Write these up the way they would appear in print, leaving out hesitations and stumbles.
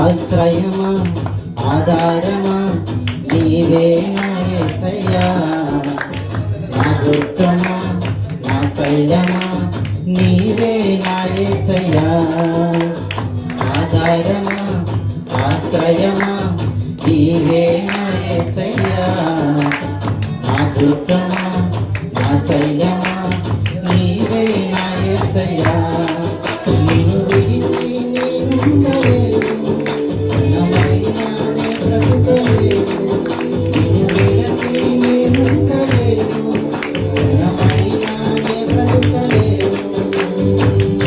ఆశ్రయమా ఆధారమా నీవే నా యేసయ్యా, నా దుర్గమా నా శైలమా నీవే నా యేసయ్యా, ఆధారమా ఆశ్రయమా నీవే నా యేసయ్యా, నా దుర్గమా నా శైలమా నీవే నా యేసయ్యా. నిన్ను విడిచి నేనుండలేను, క్షణమైనా నే బ్రతుకలేను. నిన్ను విడిచి నేనుండలేను, క్షణమైనా నే బ్రతుకలేను.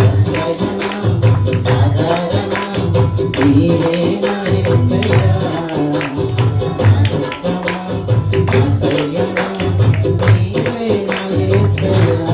ఆశ్రయమా ఆధారమా నీవే నా యేసయ్యా, నా దుర్గమా నా శైలమా నీవే నా యేసయ్యా.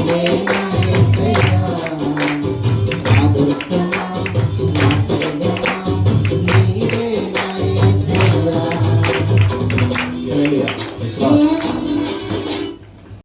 Yeah.